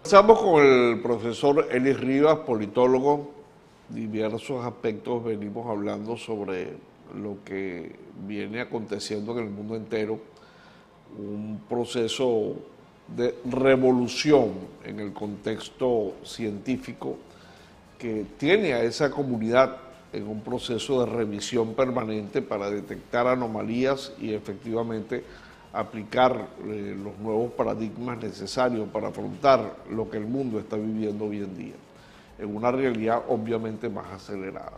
Conversamos con el profesor Elis Rivas, politólogo. Diversos aspectos venimos hablando sobre lo que viene aconteciendo en el mundo entero, un proceso de revolución en el contexto científico que tiene a esa comunidad en un proceso de revisión permanente para detectar anomalías y efectivamente aplicar los nuevos paradigmas necesarios para afrontar lo que el mundo está viviendo hoy en día, en una realidad obviamente más acelerada.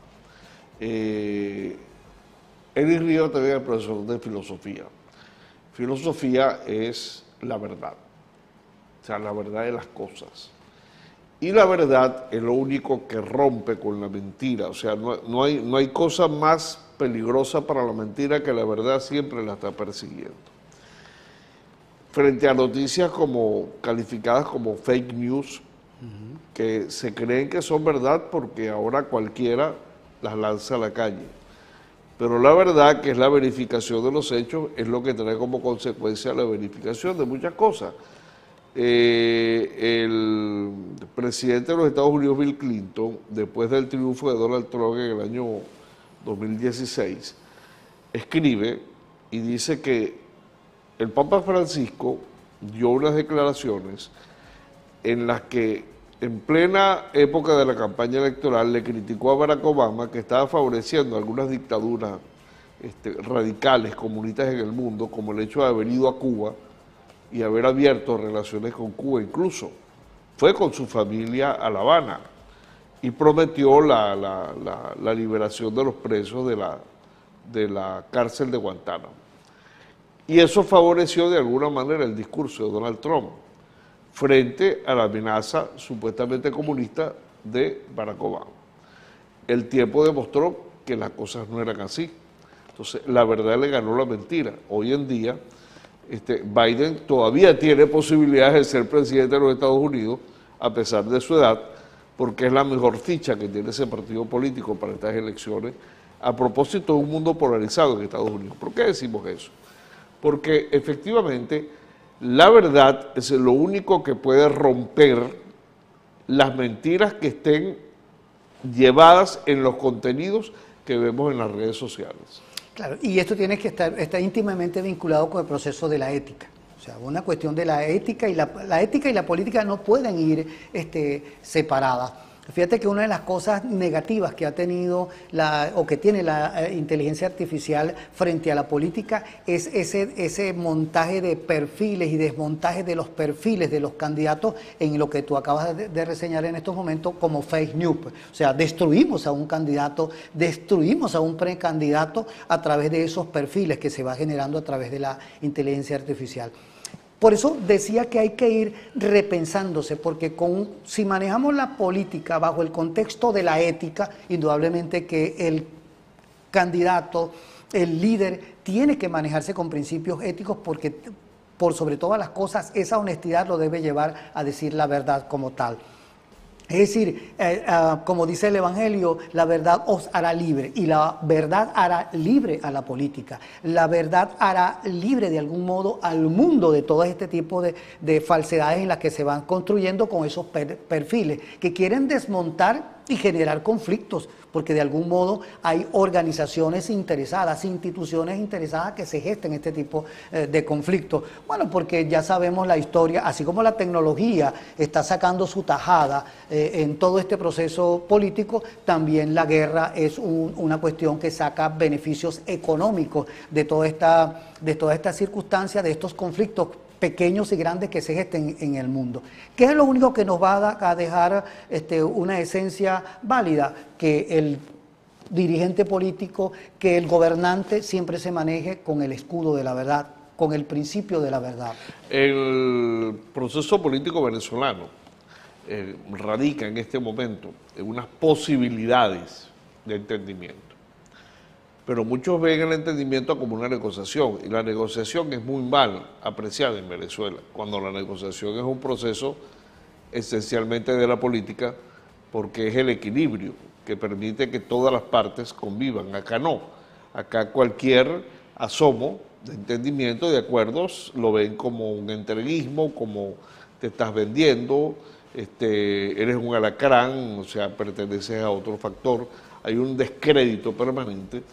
Elis Rivas también es profesor de filosofía. Filosofía es la verdad, o sea, la verdad de las cosas. Y la verdad es lo único que rompe con la mentira, o sea, no hay cosa más peligrosa para la mentira que la verdad siempre la está persiguiendo. Frente a noticias como calificadas como fake news, que se creen que son verdad porque ahora cualquiera las lanza a la calle. Pero la verdad, que es la verificación de los hechos, es lo que trae como consecuencia la verificación de muchas cosas. El presidente de los Estados Unidos, Bill Clinton, después del triunfo de Donald Trump en el año 2016, escribe y dice que el Papa Francisco dio unas declaraciones en las que en plena época de la campaña electoral le criticó a Barack Obama que estaba favoreciendo algunas dictaduras radicales, comunistas en el mundo, como el hecho de haber ido a Cuba y haber abierto relaciones con Cuba. Incluso fue con su familia a La Habana y prometió la liberación de los presos de la cárcel de Guantánamo. Y eso favoreció de alguna manera el discurso de Donald Trump frente a la amenaza supuestamente comunista de Barack Obama. El tiempo demostró que las cosas no eran así. Entonces, la verdad le ganó la mentira. Hoy en día, Biden todavía tiene posibilidades de ser presidente de los Estados Unidos, a pesar de su edad, porque es la mejor ficha que tiene ese partido político para estas elecciones, a propósito de un mundo polarizado en Estados Unidos. ¿Por qué decimos eso? Porque efectivamente la verdad es lo único que puede romper las mentiras que estén llevadas en los contenidos que vemos en las redes sociales. Claro, y esto tiene que estar íntimamente vinculado con el proceso de la ética. O sea, una cuestión de la ética y la ética y la política no pueden ir separadas. Fíjate que una de las cosas negativas que ha tenido o que tiene la inteligencia artificial frente a la política es ese montaje de perfiles y desmontaje de los perfiles de los candidatos en lo que tú acabas de reseñar en estos momentos como fake news. O sea, destruimos a un candidato, destruimos a un precandidato a través de esos perfiles que se va generando a través de la inteligencia artificial. Por eso decía que hay que ir repensándose, porque si manejamos la política bajo el contexto de la ética, indudablemente que el candidato, el líder, tiene que manejarse con principios éticos, porque por sobre todas las cosas esa honestidad lo debe llevar a decir la verdad como tal. Es decir, como dice el Evangelio, la verdad os hará libre, y la verdad hará libre a la política. La verdad hará libre de algún modo al mundo de todo este tipo de falsedades en las que se van construyendo con esos perfiles que quieren desmontar y generar conflictos, porque de algún modo hay organizaciones interesadas, instituciones interesadas que se gesten este tipo de conflictos. Bueno, porque ya sabemos la historia, así como la tecnología está sacando su tajada en todo este proceso político, también la guerra es una cuestión que saca beneficios económicos de toda esta circunstancia, de estos conflictos pequeños y grandes que se gesten en el mundo. ¿Qué es lo único que nos va a dejar una esencia válida? Que el dirigente político, que el gobernante siempre se maneje con el escudo de la verdad, con el principio de la verdad. El proceso político venezolano radica en este momento en unas posibilidades de entendimiento. Pero muchos ven el entendimiento como una negociación, y la negociación es muy mal apreciada en Venezuela, cuando la negociación es un proceso esencialmente de la política, porque es el equilibrio que permite que todas las partes convivan. Acá no, acá cualquier asomo de entendimiento, de acuerdos, lo ven como un entreguismo, como te estás vendiendo, eres un alacrán, o sea, perteneces a otro factor, hay un descrédito permanente,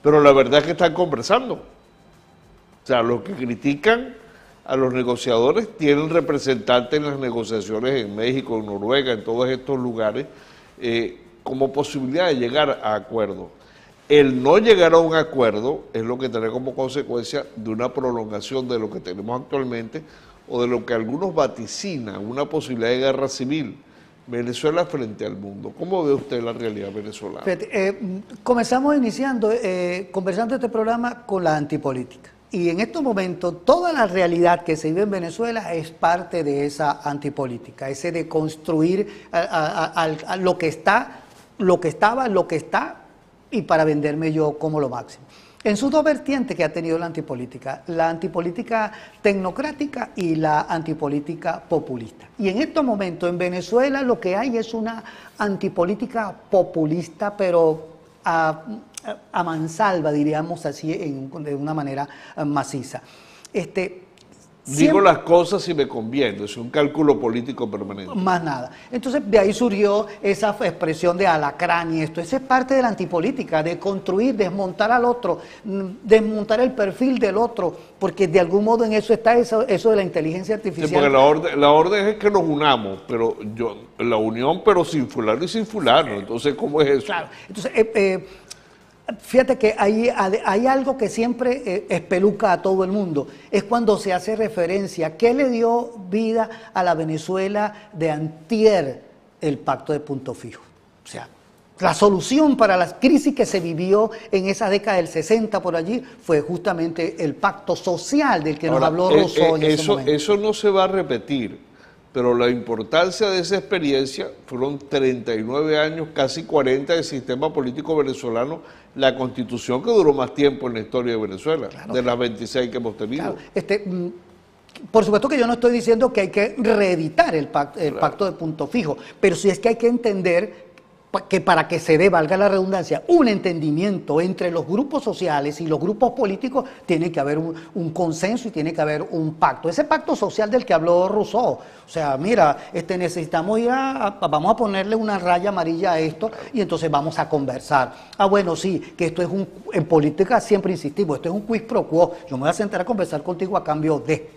pero la verdad es que están conversando. O sea, los que critican a los negociadores tienen representantes en las negociaciones en México, en Noruega, en todos estos lugares, como posibilidad de llegar a acuerdos. El no llegar a un acuerdo es lo que tiene como consecuencia de una prolongación de lo que tenemos actualmente o de lo que algunos vaticinan, una posibilidad de guerra civil. Venezuela frente al mundo. ¿Cómo ve usted la realidad venezolana? Comenzamos conversando este programa con la antipolítica. Y en estos momentos toda la realidad que se vive en Venezuela es parte de esa antipolítica, ese de construir a lo que está, lo que estaba, lo que está, y para venderme yo como lo máximo. En sus dos vertientes que ha tenido la antipolítica tecnocrática y la antipolítica populista. Y en estos momentos en Venezuela lo que hay es una antipolítica populista, pero a mansalva, diríamos así, de una manera maciza. Digo las cosas si me conviene, es un cálculo político permanente. Más nada. Entonces de ahí surgió esa expresión de alacrán y esto. Esa es parte de la antipolítica, de construir, desmontar al otro, desmontar el perfil del otro, porque de algún modo en eso está eso de la inteligencia artificial. Sí, porque la orden es que nos unamos, pero la unión pero sin fulano y sin fulano. Entonces, ¿cómo es eso? Claro. Entonces, fíjate que hay algo que siempre espeluca a todo el mundo, es cuando se hace referencia, ¿qué le dio vida a la Venezuela de antier el pacto de punto fijo? O sea, la solución para las crisis que se vivió en esa década del 60 por allí fue justamente el pacto social del que nos habló Rousseau en ese momento. Eso no se va a repetir. Pero la importancia de esa experiencia fueron 39 años, casi 40 del sistema político venezolano, la constitución que duró más tiempo en la historia de Venezuela, claro, de las 26 que hemos tenido. Claro. Por supuesto que yo no estoy diciendo que hay que reeditar el pacto de punto fijo, pero sí es que hay que entender que para que se dé, valga la redundancia, un entendimiento entre los grupos sociales y los grupos políticos, tiene que haber un consenso y tiene que haber un pacto. Ese pacto social del que habló Rousseau, o sea, mira, necesitamos vamos a ponerle una raya amarilla a esto y entonces vamos a conversar. Ah, bueno, sí, que esto es en política siempre insistimos, esto es un quid pro quo, yo me voy a sentar a conversar contigo a cambio de.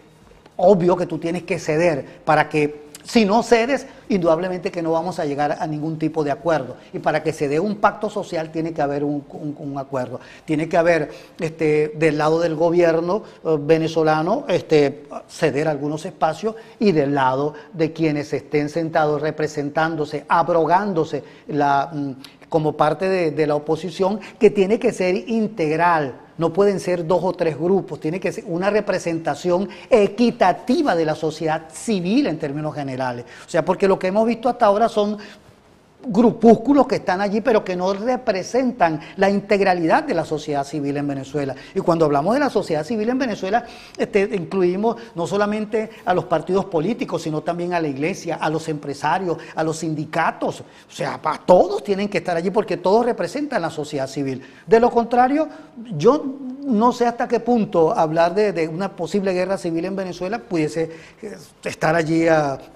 Obvio que tú tienes que ceder para que, si no cedes, indudablemente que no vamos a llegar a ningún tipo de acuerdo. Y para que se dé un pacto social tiene que haber un acuerdo. Tiene que haber, del lado del gobierno venezolano, ceder algunos espacios, y del lado de quienes estén sentados representándose, abrogándose como parte de la oposición, que tiene que ser integral. No pueden ser 2 o 3 grupos, tiene que ser una representación equitativa de la sociedad civil en términos generales. O sea, porque lo que hemos visto hasta ahora son grupúsculos que están allí, pero que no representan la integralidad de la sociedad civil en Venezuela. Y cuando hablamos de la sociedad civil en Venezuela, incluimos no solamente a los partidos políticos, sino también a la iglesia, a los empresarios, a los sindicatos. O sea, todos tienen que estar allí porque todos representan la sociedad civil. De lo contrario, yo no sé hasta qué punto hablar de una posible guerra civil en Venezuela pudiese estar allí,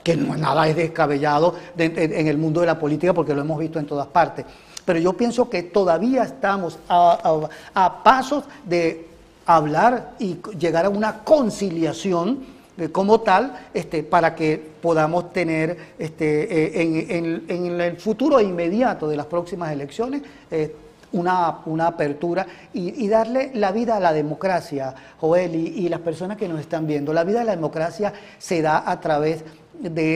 que nada es descabellado en el mundo de la política, porque lo hemos visto en todas partes. Pero yo pienso que todavía estamos a pasos de hablar y llegar a una conciliación como tal, para que podamos tener en el futuro inmediato de las próximas elecciones una apertura y darle la vida a la democracia, Joel, y las personas que nos están viendo. La vida a la democracia se da a través de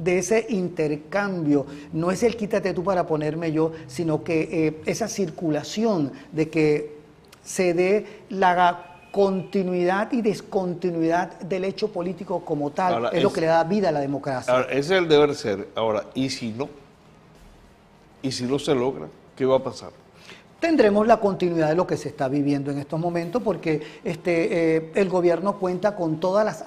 ese intercambio. No es el quítate tú para ponerme yo, sino que esa circulación de que se dé la continuidad y descontinuidad del hecho político como tal. Ahora, es lo que le da vida a la democracia. Ahora, ese es el deber ser. Ahora, ¿y si no? ¿Y si no se logra? ¿Qué va a pasar? tendremos la continuidad de lo que se está viviendo en estos momentos, porque el gobierno cuenta con todas las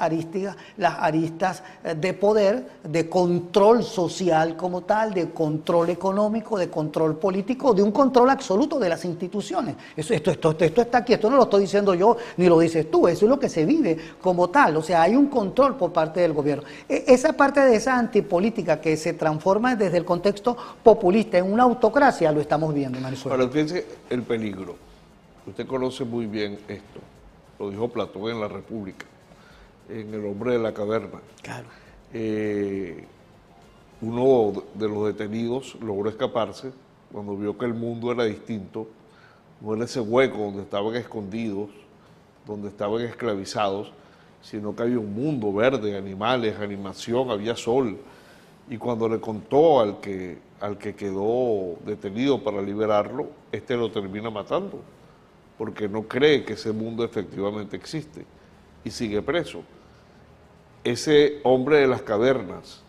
aristas de poder, de control social como tal, de control económico, de control político, de un control absoluto de las instituciones. Esto está aquí, esto no lo estoy diciendo yo, ni lo dices tú, eso es lo que se vive como tal, o sea, hay un control por parte del gobierno. Esa parte de esa antipolítica que se transforma desde el contexto populista en una autocracia, lo estamos viendo en Venezuela. Ahora, fíjense el peligro. Usted conoce muy bien esto. Lo dijo Platón en La República, en El hombre de la caverna. Claro. Uno de los detenidos logró escaparse cuando vio que el mundo era distinto. No era ese hueco donde estaban escondidos, donde estaban esclavizados, sino que había un mundo verde, animales, animación, había sol. Y cuando le contó al que quedó detenido para liberarlo, lo termina matando, porque no cree que ese mundo efectivamente existe y sigue preso. Ese hombre de las cavernas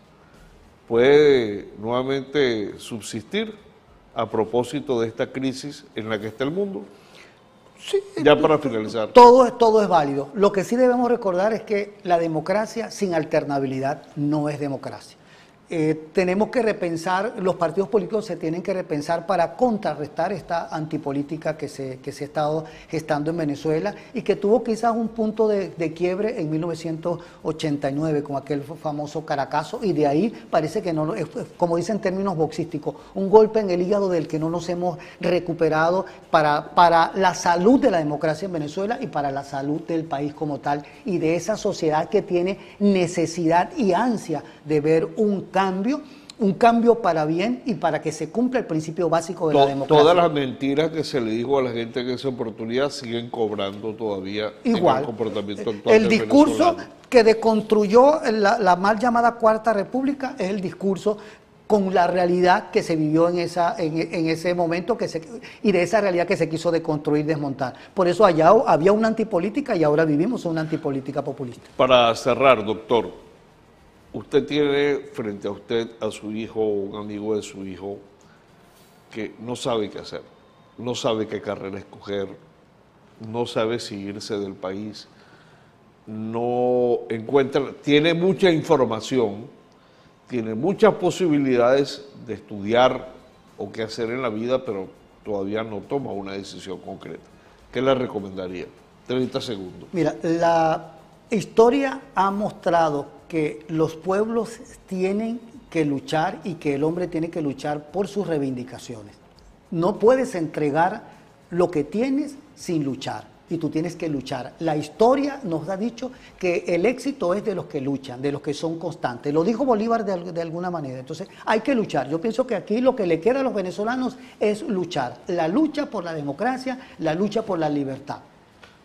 puede nuevamente subsistir a propósito de esta crisis en la que está el mundo. Sí, ya para finalizar. Todo es válido. Lo que sí debemos recordar es que la democracia sin alternabilidad no es democracia. Tenemos que repensar, los partidos políticos se tienen que repensar para contrarrestar esta antipolítica que se ha estado gestando en Venezuela y que tuvo quizás un punto de quiebre en 1989 con aquel famoso Caracazo, y de ahí parece que no, como dicen en términos boxísticos, un golpe en el hígado del que no nos hemos recuperado para la salud de la democracia en Venezuela y para la salud del país como tal, y de esa sociedad que tiene necesidad y ansia de ver un cambio para bien y para que se cumpla el principio básico de la democracia. Todas las mentiras que se le dijo a la gente en esa oportunidad siguen cobrando todavía igual en el comportamiento actual. El discurso que deconstruyó la mal llamada Cuarta República es el discurso con la realidad que se vivió en ese momento y de esa realidad que se quiso deconstruir, desmontar. Por eso allá había una antipolítica y ahora vivimos una antipolítica populista. Para cerrar, doctor, usted tiene frente a usted a su hijo o un amigo de su hijo que no sabe qué hacer, no sabe qué carrera escoger, no sabe si irse del país, no encuentra, tiene mucha información, tiene muchas posibilidades de estudiar o qué hacer en la vida, pero todavía no toma una decisión concreta. ¿Qué le recomendaría? 30 segundos. Mira, la historia ha mostrado que los pueblos tienen que luchar y que el hombre tiene que luchar por sus reivindicaciones. No puedes entregar lo que tienes sin luchar, y tú tienes que luchar. La historia nos ha dicho que el éxito es de los que luchan, de los que son constantes. Lo dijo Bolívar de alguna manera. Entonces hay que luchar. Yo pienso que aquí lo que le queda a los venezolanos es luchar. La lucha por la democracia, la lucha por la libertad.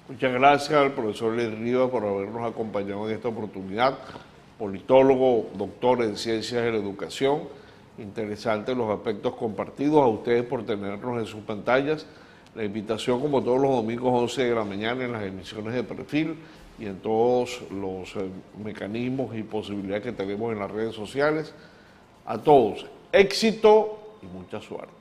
Muchas gracias al profesor Lee Rivas por habernos acompañado en esta oportunidad. Politólogo, doctor en Ciencias de la Educación. Interesantes los aspectos compartidos. A ustedes por tenernos en sus pantallas. La invitación, como todos los domingos 11 de la mañana, en las emisiones de Perfil y en todos los mecanismos y posibilidades que tenemos en las redes sociales. A todos, éxito y mucha suerte.